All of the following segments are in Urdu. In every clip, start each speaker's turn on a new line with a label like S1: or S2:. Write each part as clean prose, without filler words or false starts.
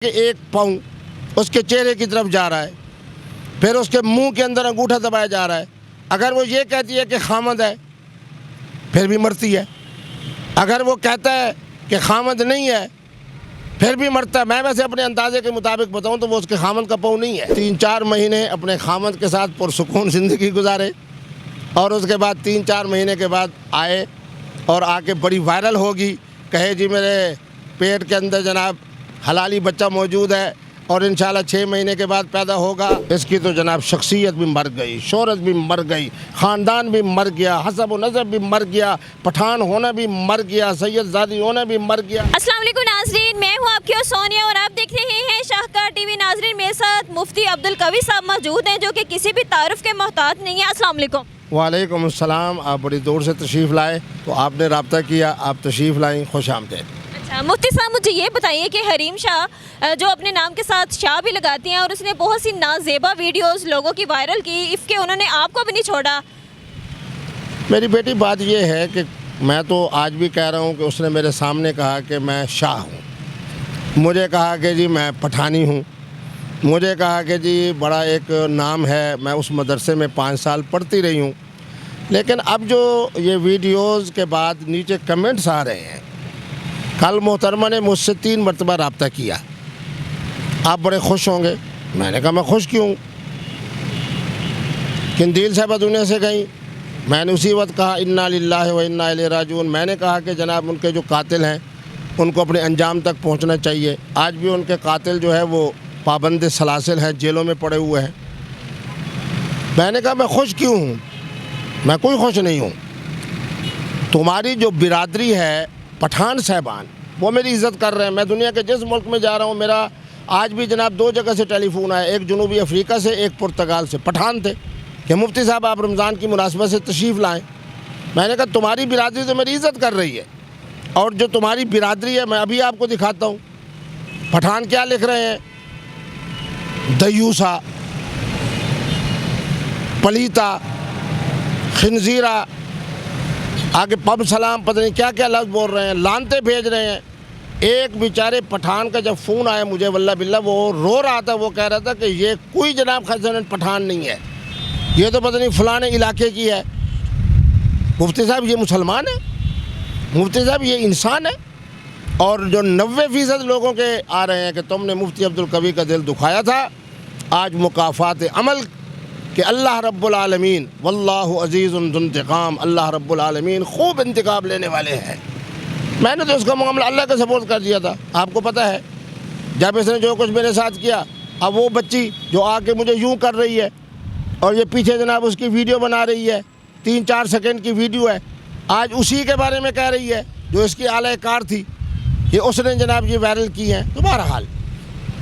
S1: کہ ایک پاؤں اس کے چہرے کی طرف جا رہا ہے، پھر اس کے منہ کے اندر انگوٹھا دبایا جا رہا ہے۔ اگر وہ یہ کہتی ہے کہ خامد ہے پھر بھی مرتی ہے، اگر وہ کہتا ہے کہ خامد نہیں ہے پھر بھی مرتا ہے۔ میں ویسے اپنے اندازے کے مطابق بتاؤں تو وہ اس کے خامد کا پاؤں نہیں ہے۔ 3-4 مہینے اپنے خامد کے ساتھ پرسکون زندگی گزارے اور اس کے بعد 3-4 مہینے کے بعد آئے اور آ کے بڑی وائرل ہوگی، کہے جی میرے پیٹ کے اندر جناب حلالی بچہ موجود ہے اور انشاءاللہ 6 مہینے کے بعد پیدا ہوگا۔ اس کی تو جناب شخصیت بھی مر گئی، شہرت بھی مر گئی، خاندان بھی مر گیا، حسب و نسب بھی مر گیا، پٹھان ہونا بھی مر گیا، سید زادی ہونا بھی مر گیا۔
S2: السلام علیکم ناظرین، میں ہوں آپ کی سونیا اور آپ دیکھ رہے ہیں شاہکار ٹی وی۔ ناظرین میرے ساتھ مفتی عبدالقوی صاحب موجود ہیں جو کہ کسی بھی تعارف کے محتاج نہیں ہیں۔ السلام علیکم۔
S1: وعلیکم السلام۔ آپ بڑی دور سے تشریف لائے تو آپ نے رابطہ کیا، آپ تشریف لائیں، خوش آمدید۔
S2: اچھا مفتی صاحب مجھے یہ بتائیے کہ حریم شاہ جو اپنے نام کے ساتھ شاہ بھی لگاتی ہیں اور اس نے بہت سی نازیبا ویڈیوز لوگوں کی وائرل کی، اس کے انہوں نے آپ کو بھی نہیں چھوڑا۔
S1: میری بیٹی بات یہ ہے کہ میں تو آج بھی کہہ رہا ہوں کہ اس نے میرے سامنے کہا کہ میں شاہ ہوں، مجھے کہا کہ جی میں پٹھانی ہوں، مجھے کہا کہ جی بڑا ایک نام ہے، میں اس مدرسے میں 5 سال پڑھتی رہی ہوں۔ لیکن اب جو یہ ویڈیوز کے بعد نیچے کمنٹس آ رہے ہیں، کل محترمہ نے مجھ سے 3 مرتبہ رابطہ کیا، آپ بڑے خوش ہوں گے۔ میں نے کہا میں خوش کیوں؟ قندیل صاحبہ دنیا سے گئیں، میں نے اسی وقت کہا انا للہ و انا الیہ راجعون۔ میں نے کہا کہ جناب ان کے جو قاتل ہیں ان کو اپنے انجام تک پہنچنا چاہیے۔ آج بھی ان کے قاتل جو ہے وہ پابند سلاسل ہیں، جیلوں میں پڑے ہوئے ہیں۔ میں نے کہا میں خوش کیوں ہوں؟ میں کوئی خوش نہیں ہوں۔ تمہاری جو برادری ہے پٹھان صاحبان وہ میری عزت کر رہے ہیں۔ میں دنیا کے جس ملک میں جا رہا ہوں میرا آج بھی جناب 2 جگہ سے ٹیلی فون آیا، ایک جنوبی افریقہ سے، ایک پرتگال سے، پٹھان تھے کہ مفتی صاحب آپ رمضان کی مناسبت سے تشریف لائیں۔ میں نے کہا تمہاری برادری تو میری عزت کر رہی ہے، اور جو تمہاری برادری ہے میں ابھی آپ کو دکھاتا ہوں۔ پٹھان کیا لکھ رہے ہیں؟ دیوسا، پلیتا، خنزیرہ، آگے پب سلام، پتہ نہیں کیا کیا لفظ بول رہے ہیں، لانتے بھیج رہے ہیں۔ ایک بیچارے پٹھان کا جب فون آیا مجھے واللہ باللہ وہ رو رہا تھا، وہ کہہ رہا تھا کہ یہ کوئی جناب خزن پٹھان نہیں ہے، یہ تو پتہ نہیں فلاں علاقے کی ہے۔ مفتی صاحب یہ مسلمان ہے؟ مفتی صاحب یہ انسان ہے؟ اور جو 90% لوگوں کے آ رہے ہیں کہ تم نے مفتی عبدالقوی کا دل دکھایا تھا، آج مکافات عمل کہ اللہ رب العالمین واللہ عزیز ذو انتقام، اللہ رب العالمین خوب انتقام لینے والے ہیں۔ میں نے تو اس کا معاملہ اللہ کا سپورٹ کر دیا تھا، آپ کو پتہ ہے جب اس نے جو کچھ میرے ساتھ کیا۔ اب وہ بچی جو آ کے مجھے یوں کر رہی ہے اور یہ پیچھے جناب اس کی ویڈیو بنا رہی ہے، 3-4 سیکنڈ کی ویڈیو ہے، آج اسی کے بارے میں کہہ رہی ہے جو اس کی اعلی کار تھی، یہ اس نے جناب یہ وائرل کی ہیں۔ تو بہرحال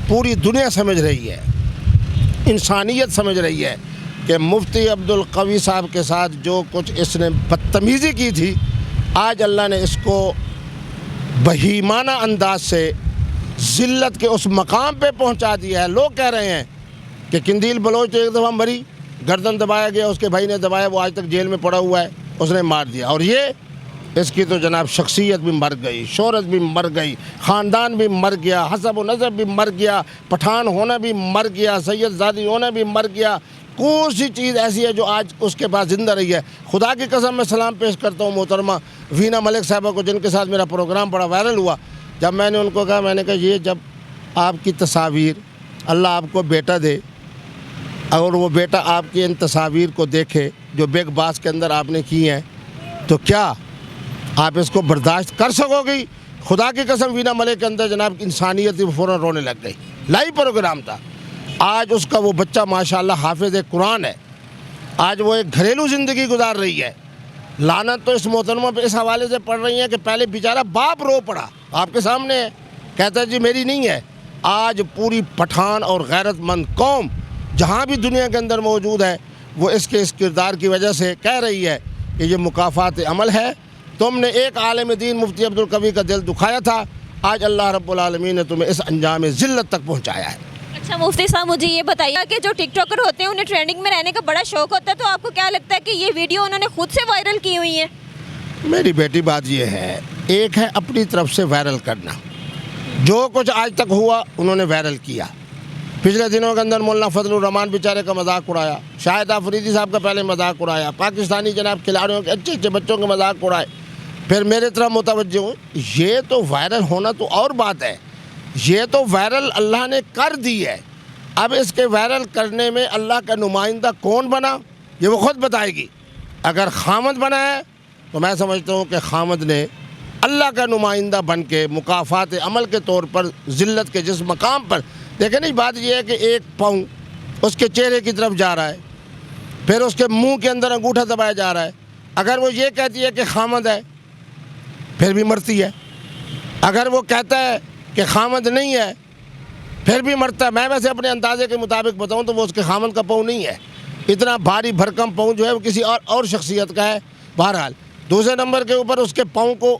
S1: پوری دنیا سمجھ رہی ہے، انسانیت سمجھ رہی ہے کہ مفتی عبدالقوی صاحب کے ساتھ جو کچھ اس نے بدتمیزی کی تھی، آج اللہ نے اس کو بہیمانہ انداز سے ذلت کے اس مقام پہ پہنچا دیا ہے۔ لوگ کہہ رہے ہیں کہ قندیل بلوچ تو ایک دفعہ مری، گردن دبایا گیا، اس کے بھائی نے دبایا، وہ آج تک جیل میں پڑا ہوا ہے، اس نے مار دیا۔ اور یہ اس کی تو جناب شخصیت بھی مر گئی، شہرت بھی مر گئی، خاندان بھی مر گیا، حسب و نسب بھی مر گیا، پٹھان ہونا بھی مر گیا، سید زادی ہونا بھی مر گیا۔ کون سی چیز ایسی ہے جو آج اس کے بعد زندہ رہی ہے؟ خدا کی قسم میں سلام پیش کرتا ہوں محترمہ وینا ملک صاحبہ کو، جن کے ساتھ میرا پروگرام بڑا وائرل ہوا۔ جب میں نے ان کو کہا، میں نے کہا یہ جب آپ کی تصاویر، اللہ آپ کو بیٹا دے اور وہ بیٹا آپ کی ان تصاویر کو دیکھے جو بگ باس کے اندر آپ نے کی ہیں، تو کیا آپ اس کو برداشت کر سکو گی؟ خدا کی قسم وینا ملک کے اندر جناب انسانیت فوراً رونے لگ گئی۔ لائیو پروگرام تھا، آج اس کا وہ بچہ ماشاءاللہ حافظ قرآن ہے، آج وہ ایک گھریلو زندگی گزار رہی ہے۔ لعنت تو اس محترمہ پہ اس حوالے سے پڑھ رہی ہیں کہ پہلے بیچارہ باپ رو پڑا، آپ کے سامنے ہے، کہتا ہے جی میری نہیں ہے۔ آج پوری پٹھان اور غیرت مند قوم جہاں بھی دنیا کے اندر موجود ہے، وہ اس کے اس کردار کی وجہ سے کہہ رہی ہے کہ یہ مکافات عمل ہے۔ تم نے ایک عالم دین مفتی عبدالقوی کا دل دکھایا تھا، آج اللہ رب العالمین نے تمہیں اس انجام ذلت تک پہنچایا ہے۔
S2: اچھا مفتی صاحب مجھے یہ بتائیے کہ جو ٹک ٹاکر ہوتے ہیں انہیں ٹرینڈنگ میں رہنے کا بڑا شوق ہوتا ہے، تو آپ کو کیا لگتا ہے کہ یہ ویڈیو انہوں نے خود سے وائرل کی ہوئی ہیں؟
S1: میری بیٹی بات یہ ہے، ایک ہے اپنی طرف سے وائرل کرنا، جو کچھ آج تک ہوا انہوں نے وائرل کیا. پچھلے دنوں کے اندر مولانا فضل الرحمان بیچارے کا مذاق اڑایا, شاہد آفریدی صاحب کا پہلے مذاق اڑایا, پاکستانی جناب کھلاڑیوں کے اچھے اچھے بچوں کے مذاق اڑائے, پھر میرے طرف متوجہ ہوں. یہ تو وائرل ہونا تو اور بات ہے, یہ تو وائرل اللہ نے کر دی ہے. اب اس کے وائرل کرنے میں اللہ کا نمائندہ کون بنا یہ وہ خود بتائے گی. اگر خامد بنا ہے تو میں سمجھتا ہوں کہ خامد نے اللہ کا نمائندہ بن کے مکافات عمل کے طور پر ذلت کے جس مقام پر دیکھیں نہیں, بات یہ ہے کہ ایک پاؤں اس کے چہرے کی طرف جا رہا ہے, پھر اس کے منہ کے اندر انگوٹھا دبایا جا رہا ہے. اگر وہ یہ کہتی ہے کہ خامد ہے پھر بھی مرتی ہے, اگر وہ کہتا ہے کہ خامد نہیں ہے پھر بھی مرتا ہے. میں ویسے اپنے اندازے کے مطابق بتاؤں تو وہ اس کے خامد کا پاؤں نہیں ہے, اتنا بھاری بھرکم پاؤں جو ہے وہ کسی اور شخصیت کا ہے. بہرحال دوسرے نمبر کے اوپر اس کے پاؤں کو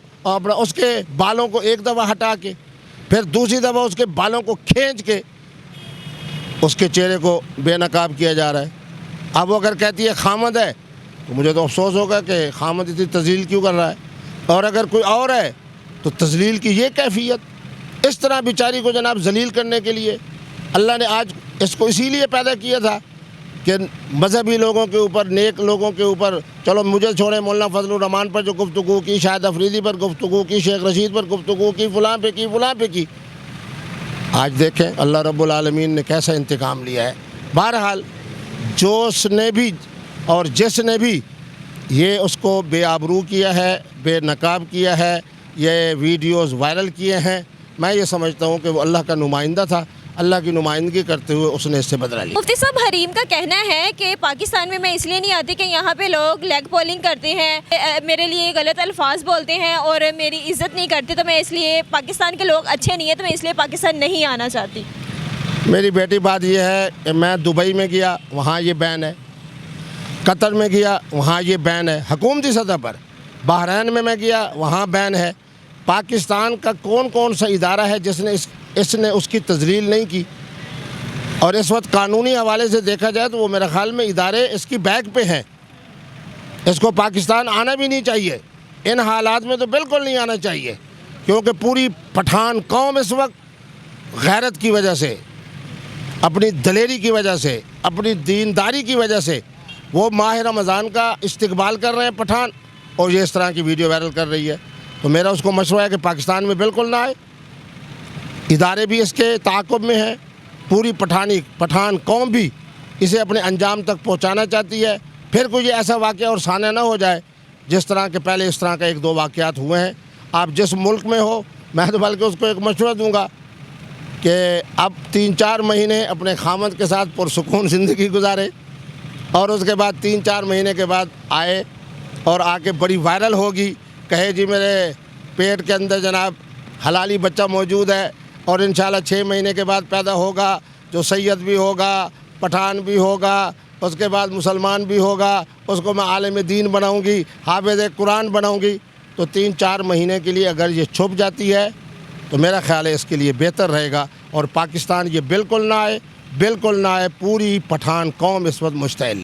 S1: اس کے بالوں کو ایک دفعہ ہٹا کے پھر دوسری دفعہ اس کے بالوں کو کھینچ کے اس کے چہرے کو بے نقاب کیا جا رہا ہے. اب وہ اگر کہتی ہے خامد ہے تو مجھے تو افسوس ہوگا کہ خامد اتنی تذلیل کیوں کر رہا ہے, اور اگر کوئی اور ہے تو تذلیل کی یہ کیفیت, اس طرح بیچاری کو جناب ذلیل کرنے کے لیے اللہ نے آج اس کو اسی لیے پیدا کیا تھا کہ مذہبی لوگوں کے اوپر, نیک لوگوں کے اوپر, چلو مجھے چھوڑیں, مولانا فضل الرحمان پر جو گفتگو کی, شاہد افریدی پر گفتگو کی, شیخ رشید پر گفتگو کی, فلاں پہ کی, آج دیکھیں اللہ رب العالمین نے کیسا انتقام لیا ہے. بہرحال جس نے بھی اور جس نے بھی یہ اس کو بے آبرو کیا ہے, بے نقاب کیا ہے, یہ ویڈیوز وائرل کیے ہیں, میں یہ سمجھتا ہوں کہ وہ اللہ کا نمائندہ تھا, اللہ کی نمائندگی کرتے ہوئے اس نے اس سے بدلہ لیا.
S2: مفتی صاحب, حریم کا کہنا ہے کہ پاکستان میں اس لیے نہیں آتی کہ یہاں پہ لوگ لیگ پولنگ کرتے ہیں, میرے لیے غلط الفاظ بولتے ہیں اور میری عزت نہیں کرتے, تو میں اس لیے پاکستان کے لوگ اچھے نہیں ہیں تو میں اس لیے پاکستان نہیں آنا چاہتی.
S1: میری بیٹی بات یہ ہے کہ میں دبئی میں گیا وہاں یہ بین ہے, قطر میں گیا وہاں یہ بین ہے حکومتی سطح پر, بحرین میں گیا وہاں بین ہے. پاکستان کا کون سا ادارہ ہے جس نے اس نے اس کی تذلیل نہیں کی؟ اور اس وقت قانونی حوالے سے دیکھا جائے تو وہ میرے خیال میں ادارے اس کی بیک پہ ہیں. اس کو پاکستان آنا بھی نہیں چاہیے, ان حالات میں تو بالکل نہیں آنا چاہیے, کیونکہ پوری پٹھان قوم اس وقت غیرت کی وجہ سے, اپنی دلیری کی وجہ سے, اپنی دینداری کی وجہ سے وہ ماہ رمضان کا استقبال کر رہے ہیں پٹھان, اور یہ اس طرح کی ویڈیو وائرل کر رہی ہے. تو میرا اس کو مشورہ ہے کہ پاکستان میں بالکل نہ آئے. ادارے بھی اس کے تعاقب میں ہیں, پوری پٹھان قوم بھی اسے اپنے انجام تک پہنچانا چاہتی ہے. پھر کوئی ایسا واقعہ اور سامنے نہ ہو جائے جس طرح کے پہلے اس طرح کا 1-2 واقعات ہوئے ہیں. آپ جس ملک میں ہو, میں تو بلکہ اس کو ایک مشورہ دوں گا کہ اب 3-4 مہینے اپنے خامد کے ساتھ پرسکون زندگی گزارے, اور اس کے بعد 3-4 مہینے کے بعد آئے اور آ کے بڑی وائرل ہوگی, کہے جی میرے پیٹ کے اندر جناب حلالی بچہ موجود ہے, اور انشاءاللہ 6 مہینے کے بعد پیدا ہوگا, جو سید بھی ہوگا, پٹھان بھی ہوگا, اس کے بعد مسلمان بھی ہوگا, اس کو میں عالم دین بناؤں گی, حافظ قرآن بناؤں گی. تو 3-4 مہینے کے لیے اگر یہ چھپ جاتی ہے تو میرا خیال ہے اس کے لیے بہتر رہے گا, اور پاکستان یہ بالکل نہ آئے. پوری پٹھان قوم اس وقت مشتعل